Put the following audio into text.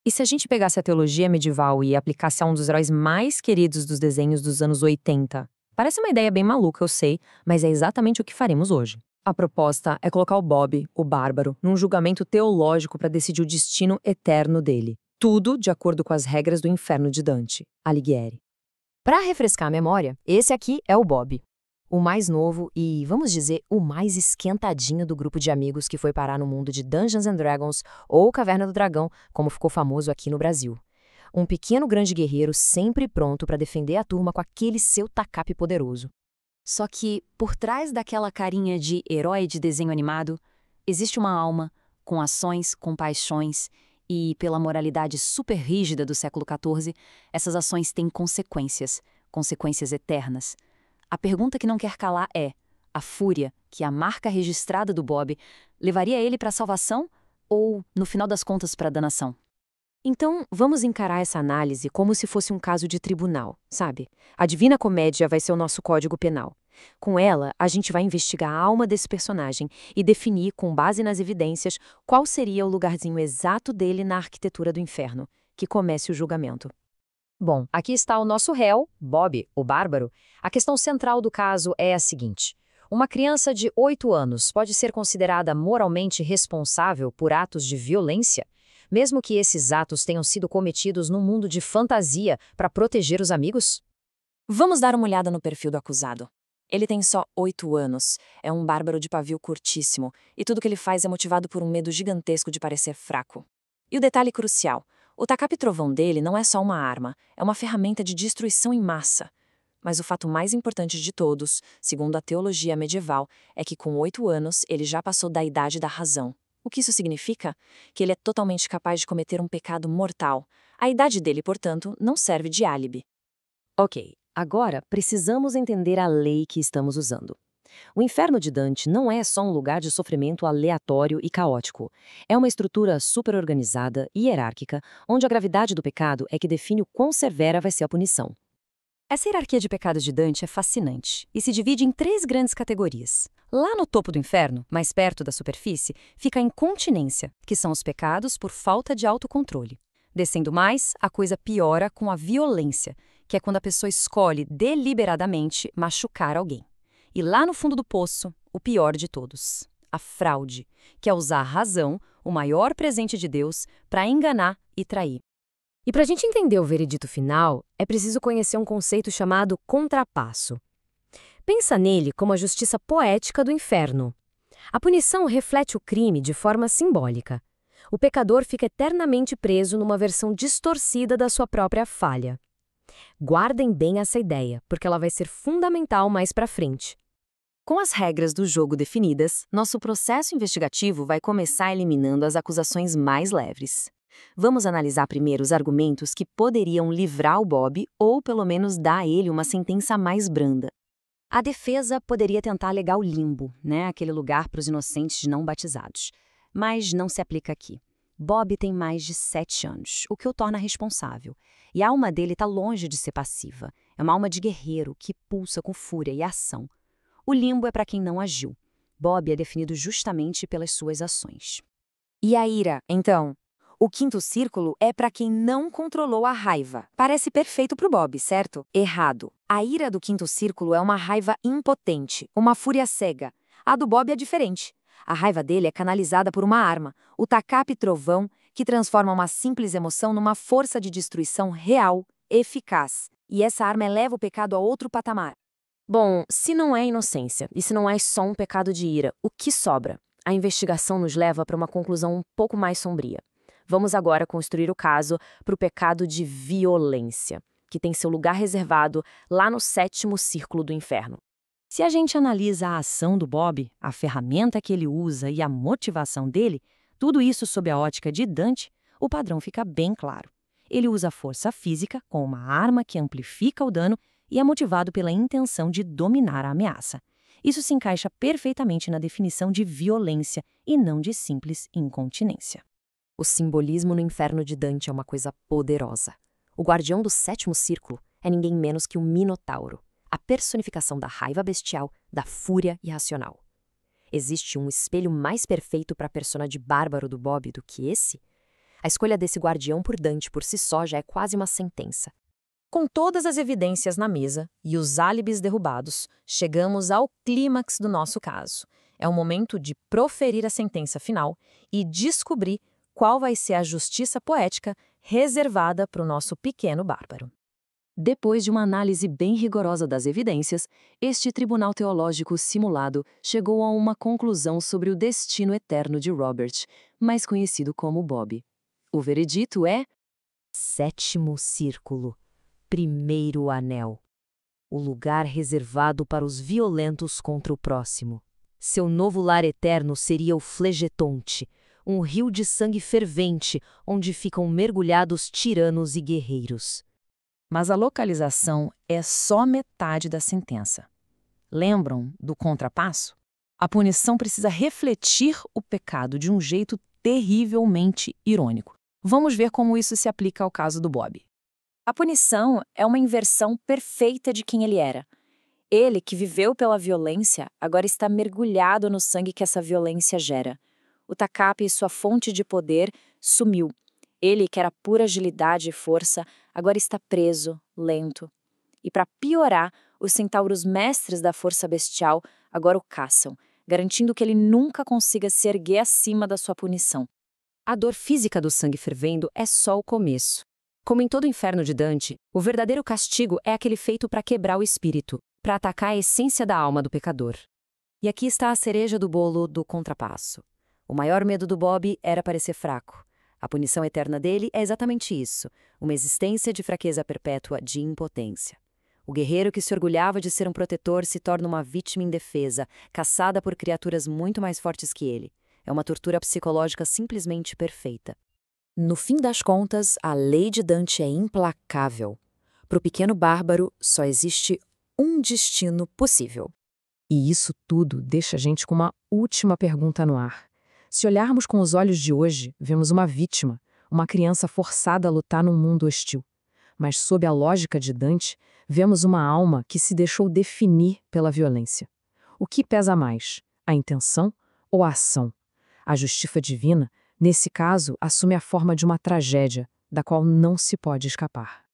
E se a gente pegasse a teologia medieval e aplicasse a um dos heróis mais queridos dos desenhos dos anos 80? Parece uma ideia bem maluca, eu sei, mas é exatamente o que faremos hoje. A proposta é colocar o Bob, o bárbaro, num julgamento teológico para decidir o destino eterno dele. Tudo de acordo com as regras do inferno de Dante, Alighieri. Para refrescar a memória, esse aqui é o Bob. O mais novo e, vamos dizer, o mais esquentadinho do grupo de amigos que foi parar no mundo de Dungeons and Dragons ou Caverna do Dragão, como ficou famoso aqui no Brasil. Um pequeno grande guerreiro sempre pronto para defender a turma com aquele seu tacape poderoso. Só que, por trás daquela carinha de herói de desenho animado, existe uma alma, com ações, com paixões, e pela moralidade super rígida do século XIV, essas ações têm consequências, consequências eternas. A pergunta que não quer calar é: a fúria, que é a marca registrada do Bob, levaria ele para a salvação ou, no final das contas, para a danação? Então, vamos encarar essa análise como se fosse um caso de tribunal, sabe? A Divina Comédia vai ser o nosso código penal. Com ela, a gente vai investigar a alma desse personagem e definir, com base nas evidências, qual seria o lugarzinho exato dele na arquitetura do inferno, que comece o julgamento. Bom, aqui está o nosso réu, Bob, o bárbaro. A questão central do caso é a seguinte: uma criança de 8 anos pode ser considerada moralmente responsável por atos de violência, mesmo que esses atos tenham sido cometidos num mundo de fantasia para proteger os amigos? Vamos dar uma olhada no perfil do acusado. Ele tem só 8 anos, é um bárbaro de pavio curtíssimo, e tudo que ele faz é motivado por um medo gigantesco de parecer fraco. E o detalhe crucial: o tacape trovão dele não é só uma arma, é uma ferramenta de destruição em massa. Mas o fato mais importante de todos, segundo a teologia medieval, é que com 8 anos ele já passou da idade da razão. O que isso significa? Que ele é totalmente capaz de cometer um pecado mortal. A idade dele, portanto, não serve de álibi. Ok, agora precisamos entender a lei que estamos usando. O inferno de Dante não é só um lugar de sofrimento aleatório e caótico. É uma estrutura superorganizada e hierárquica, onde a gravidade do pecado é que define o quão severa vai ser a punição. Essa hierarquia de pecados de Dante é fascinante e se divide em 3 grandes categorias. Lá no topo do inferno, mais perto da superfície, fica a incontinência, que são os pecados por falta de autocontrole. Descendo mais, a coisa piora com a violência, que é quando a pessoa escolhe deliberadamente machucar alguém. E lá no fundo do poço, o pior de todos, a fraude, que é usar a razão, o maior presente de Deus, para enganar e trair. E para a gente entender o veredito final, é preciso conhecer um conceito chamado contrapasso. Pensa nele como a justiça poética do inferno. A punição reflete o crime de forma simbólica. O pecador fica eternamente preso numa versão distorcida da sua própria falha. Guardem bem essa ideia, porque ela vai ser fundamental mais para frente. Com as regras do jogo definidas, nosso processo investigativo vai começar eliminando as acusações mais leves. Vamos analisar primeiro os argumentos que poderiam livrar o Bob ou pelo menos dar a ele uma sentença mais branda. A defesa poderia tentar alegar o limbo, aquele lugar para os inocentes não batizados. Mas não se aplica aqui. Bob tem mais de 7 anos, o que o torna responsável. E a alma dele está longe de ser passiva. É uma alma de guerreiro que pulsa com fúria e ação. O limbo é para quem não agiu. Bob é definido justamente pelas suas ações. E a ira, então? O quinto círculo é para quem não controlou a raiva. Parece perfeito para o Bob, certo? Errado. A ira do quinto círculo é uma raiva impotente, uma fúria cega. A do Bob é diferente. A raiva dele é canalizada por uma arma, o tacape trovão, que transforma uma simples emoção numa força de destruição real, eficaz. E essa arma eleva o pecado a outro patamar. Bom, se não é inocência e se não é só um pecado de ira, o que sobra? A investigação nos leva para uma conclusão um pouco mais sombria. Vamos agora construir o caso para o pecado de violência, que tem seu lugar reservado lá no 7º círculo do inferno. Se a gente analisa a ação do Bob, a ferramenta que ele usa e a motivação dele, tudo isso sob a ótica de Dante, o padrão fica bem claro. Ele usa a força física com uma arma que amplifica o dano e é motivado pela intenção de dominar a ameaça. Isso se encaixa perfeitamente na definição de violência e não de simples incontinência. O simbolismo no inferno de Dante é uma coisa poderosa. O guardião do 7º círculo é ninguém menos que o Minotauro, a personificação da raiva bestial, da fúria irracional. Existe um espelho mais perfeito para a persona de bárbaro do Bob do que esse? A escolha desse guardião por Dante por si só já é quase uma sentença. Com todas as evidências na mesa e os álibis derrubados, chegamos ao clímax do nosso caso. É o momento de proferir a sentença final e descobrir qual vai ser a justiça poética reservada para o nosso pequeno bárbaro. Depois de uma análise bem rigorosa das evidências, este tribunal teológico simulado chegou a uma conclusão sobre o destino eterno de Robert, mais conhecido como Bob. O veredito é: sétimo círculo, primeiro anel. O lugar reservado para os violentos contra o próximo. Seu novo lar eterno seria o Flegetonte, um rio de sangue fervente onde ficam mergulhados tiranos e guerreiros. Mas a localização é só metade da sentença. Lembram do contrapasso? A punição precisa refletir o pecado de um jeito terrivelmente irônico. Vamos ver como isso se aplica ao caso do Bob. A punição é uma inversão perfeita de quem ele era. Ele, que viveu pela violência, agora está mergulhado no sangue que essa violência gera. O Tacape e sua fonte de poder sumiu. Ele, que era pura agilidade e força, agora está preso, lento. E para piorar, os centauros mestres da força bestial agora o caçam, garantindo que ele nunca consiga se erguer acima da sua punição. A dor física do sangue fervendo é só o começo. Como em todo o inferno de Dante, o verdadeiro castigo é aquele feito para quebrar o espírito, para atacar a essência da alma do pecador. E aqui está a cereja do bolo do contrapasso. O maior medo do Bob era parecer fraco. A punição eterna dele é exatamente isso, uma existência de fraqueza perpétua, de impotência. O guerreiro que se orgulhava de ser um protetor se torna uma vítima indefesa, caçada por criaturas muito mais fortes que ele. É uma tortura psicológica simplesmente perfeita. No fim das contas, a lei de Dante é implacável. Para o pequeno bárbaro, só existe um destino possível. E isso tudo deixa a gente com uma última pergunta no ar. Se olharmos com os olhos de hoje, vemos uma vítima, uma criança forçada a lutar num mundo hostil. Mas sob a lógica de Dante, vemos uma alma que se deixou definir pela violência. O que pesa mais, a intenção ou a ação? A justiça divina, nesse caso, assume a forma de uma tragédia, da qual não se pode escapar.